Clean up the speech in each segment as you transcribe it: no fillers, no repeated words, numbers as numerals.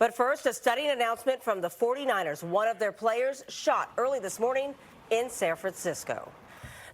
But first, a stunning announcement from the 49ers. One of their players shot early this morning in San Francisco.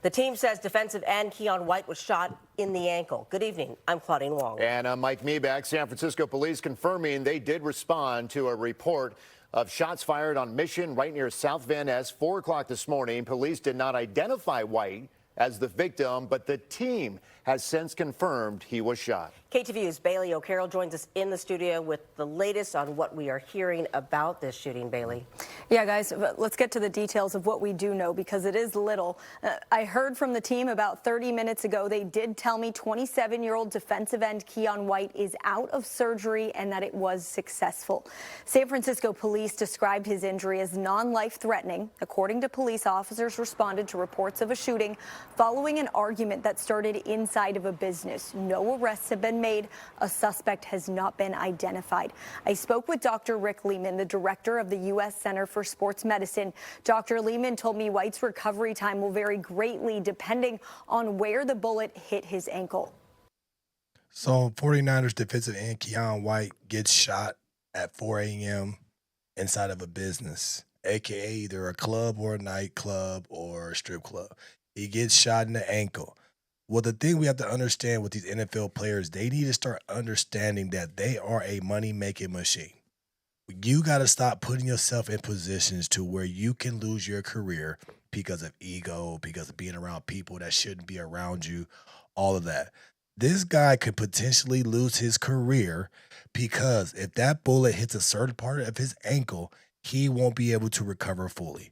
The team says defensive end Keion White was shot in the ankle. Good evening. I'm Claudine Wong. And I'm Mike Meeback. San Francisco police confirming they did respond to a report of shots fired on Mission right near South Van Ness, 4 o'clock this morning. Police did not identify White as the victim, but the team has since confirmed he was shot. KTVU's Bailey O'Carroll joins us in the studio with the latest on what we are hearing about this shooting. Bailey. Yeah, guys, let's get to the details of what we do know, because it is little. I heard from the team about 30 minutes ago. They did tell me 27-year-old defensive end Keion White is out of surgery and that it was successful. San Francisco police described his injury as non-life-threatening. According to police, officers responded to reports of a shooting following an argument that started inside of a business. No arrests have been made. A suspect has not been identified. I spoke with Dr. Rick Lehman, the director of the U.S. Center for Sports Medicine. Dr. Lehman told me White's recovery time will vary greatly depending on where the bullet hit his ankle. So 49ers defensive end Keion White gets shot at 4 a.m. inside of a business, a.k.a. either a club or a nightclub or a strip club. He gets shot in the ankle. Well, the thing we have to understand with these NFL players, they need to start understanding that they are a money-making machine. You got to stop putting yourself in positions to where you can lose your career because of ego, because of being around people that shouldn't be around you, all of that. This guy could potentially lose his career because if that bullet hits a certain part of his ankle, he won't be able to recover fully.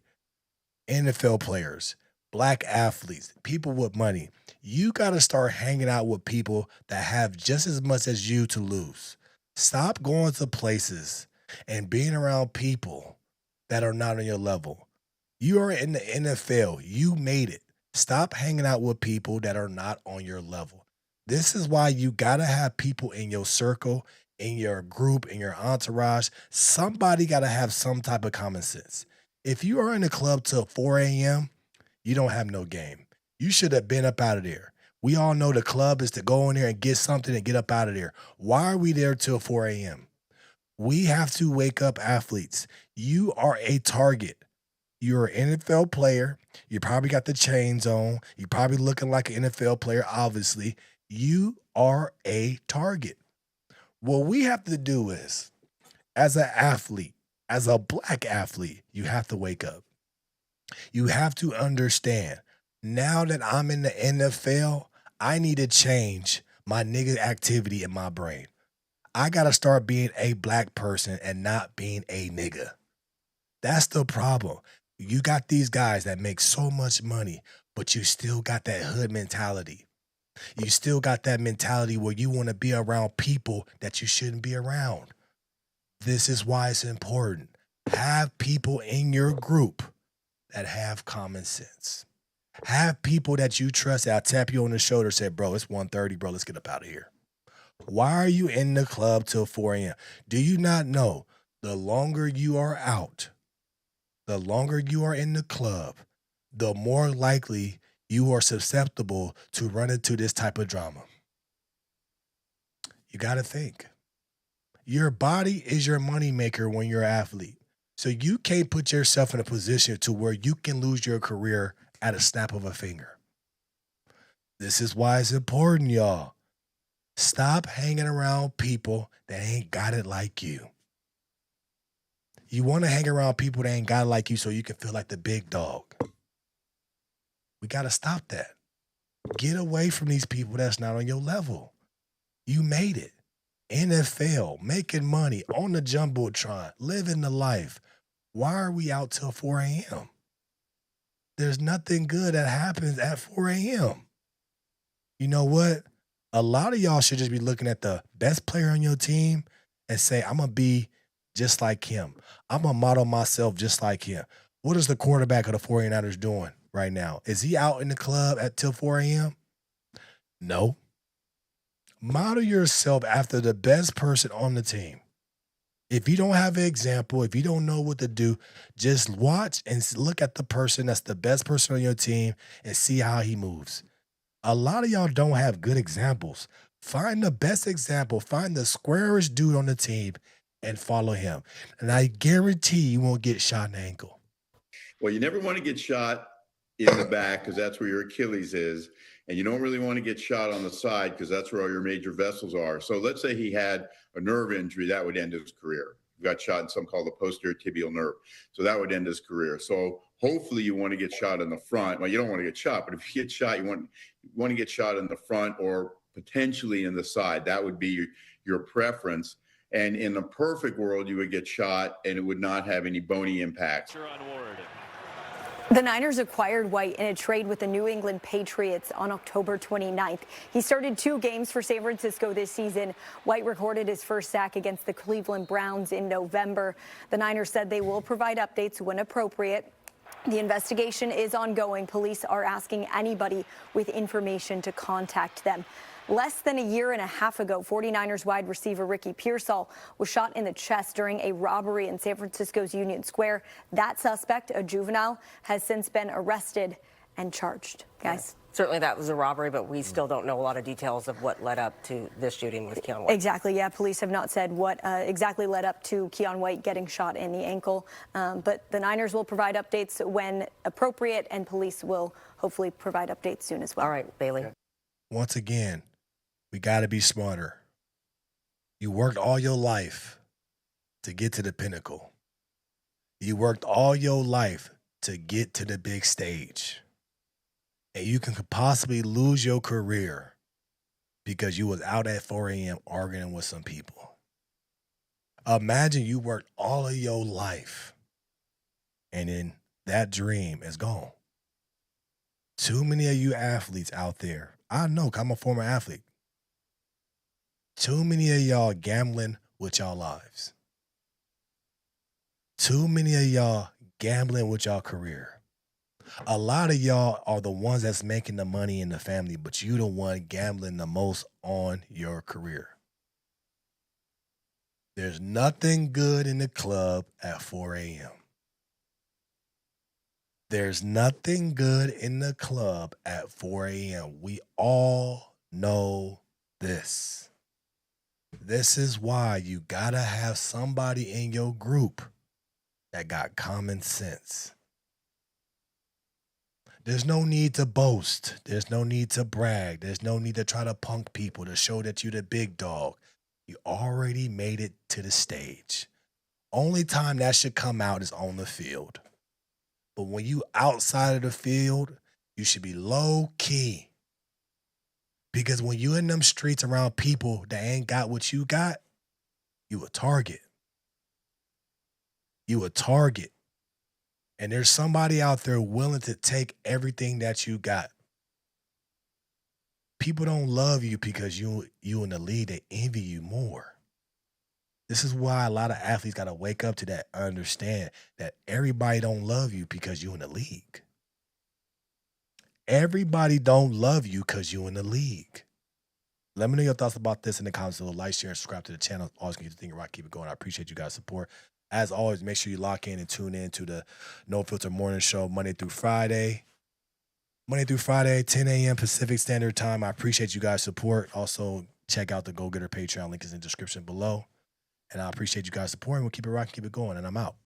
NFL players, black athletes, people with money, you got to start hanging out with people that have just as much as you to lose. Stop going to places and being around people that are not on your level. You are in the NFL. You made it. Stop hanging out with people that are not on your level. This is why you got to have people in your circle, in your group, in your entourage. Somebody got to have some type of common sense. If you are in the club till 4 a.m., you don't have no game. You should have been up out of there. We all know the club is to go in there and get something and get up out of there. Why are we there till 4 a.m.? We have to wake up athletes. You are a target. You're an NFL player. You probably got the chains on. You're probably looking like an NFL player, obviously. You are a target. What we have to do is, as an athlete, as a black athlete, you have to wake up. You have to understand, now that I'm in the NFL, I need to change my nigga activity in my brain. I got to start being a black person and not being a nigga. That's the problem. You got these guys that make so much money, but you still got that hood mentality. You still got that mentality where you want to be around people that you shouldn't be around. This is why it's important. Have people in your group that have common sense. Have people that you trust that'll tap you on the shoulder and say, bro, it's 1:30, bro, let's get up out of here. Why are you in the club till 4 a.m.? Do you not know the longer you are out, the longer you are in the club, the more likely you are susceptible to run into this type of drama? You got to think. Your body is your moneymaker when you're an athlete. So you can't put yourself in a position to where you can lose your career at a snap of a finger. This is why it's important, y'all. Stop hanging around people that ain't got it like you. You want to hang around people that ain't got it like you so you can feel like the big dog. We got to stop that. Get away from these people that's not on your level. You made it. NFL, making money, on the Jumbotron, living the life. Why are we out till 4 a.m.? There's nothing good that happens at 4 a.m. You know what? A lot of y'all should just be looking at the best player on your team and say, I'm going to be just like him. I'm going to model myself just like him. What is the quarterback of the 49ers doing right now? Is he out in the club at till 4 a.m.? No. Model yourself after the best person on the team. If you don't have an example, if you don't know what to do, just watch and look at the person that's the best person on your team and see how he moves. A lot of y'all don't have good examples. Find the best example. Find the squarest dude on the team and follow him. And I guarantee you won't get shot in the ankle. Well, you never want to get shot in the back because that's where your Achilles is. And you don't really want to get shot on the side because that's where all your major vessels are. So let's say he had a nerve injury, that would end his career. He got shot in something called the posterior tibial nerve. So that would end his career. So hopefully you want to get shot in the front. Well, you don't want to get shot, but if you get shot, you want to get shot in the front or potentially in the side. That would be your preference. And in the perfect world, you would get shot and it would not have any bony impacts. The Niners acquired White in a trade with the New England Patriots on October 29th. He started 2 games for San Francisco this season. White recorded his first sack against the Cleveland Browns in November. The Niners said they will provide updates when appropriate. The investigation is ongoing. Police are asking anybody with information to contact them. Less than a year and a half ago, 49ers wide receiver Ricky Pearsall was shot in the chest during a robbery in San Francisco's Union Square. That suspect, a juvenile, has since been arrested and charged. Guys? Certainly that was a robbery, but we still don't know a lot of details of what led up to this shooting with Keion White. Exactly, yeah. Police have not said what exactly led up to Keion White getting shot in the ankle. But the Niners will provide updates when appropriate, and police will hopefully provide updates soon as well. All right, Bailey. Once again, we got to be smarter. You worked all your life to get to the pinnacle. You worked all your life to get to the big stage. And you can possibly lose your career because you was out at 4 a.m. arguing with some people. Imagine you worked all of your life and then that dream is gone. Too many of you athletes out there, I know 'cause I'm a former athlete. Too many of y'all gambling with y'all lives. Too many of y'all gambling with y'all career. A lot of y'all are the ones that's making the money in the family, but you the one gambling the most on your career. There's nothing good in the club at 4 a.m. There's nothing good in the club at 4 a.m. We all know this. This is why you gotta have somebody in your group that got common sense. There's no need to boast. There's no need to brag. There's no need to try to punk people to show that you're the big dog. You already made it to the stage. Only time that should come out is on the field. But when you outside of the field, you should be low key. Because when you in them streets around people that ain't got what you got, you a target. You a target. And there's somebody out there willing to take everything that you got. People don't love you because you in the league. They envy you more. This is why a lot of athletes got to wake up to that, understand that everybody don't love you because you in the league. Everybody don't love you because you in the league. Let me know your thoughts about this in the comments. So like, share, and subscribe to the channel. Always keep the thing right, keep it going. I appreciate you guys' support. As always, make sure you lock in and tune in to the No Filter Morning Show Monday through Friday. Monday through Friday, 10 a.m. Pacific Standard Time. I appreciate you guys' support. Also, check out the Go Getter Patreon. Link is in the description below. And I appreciate you guys' support. And we'll keep it rocking, keep it going. And I'm out.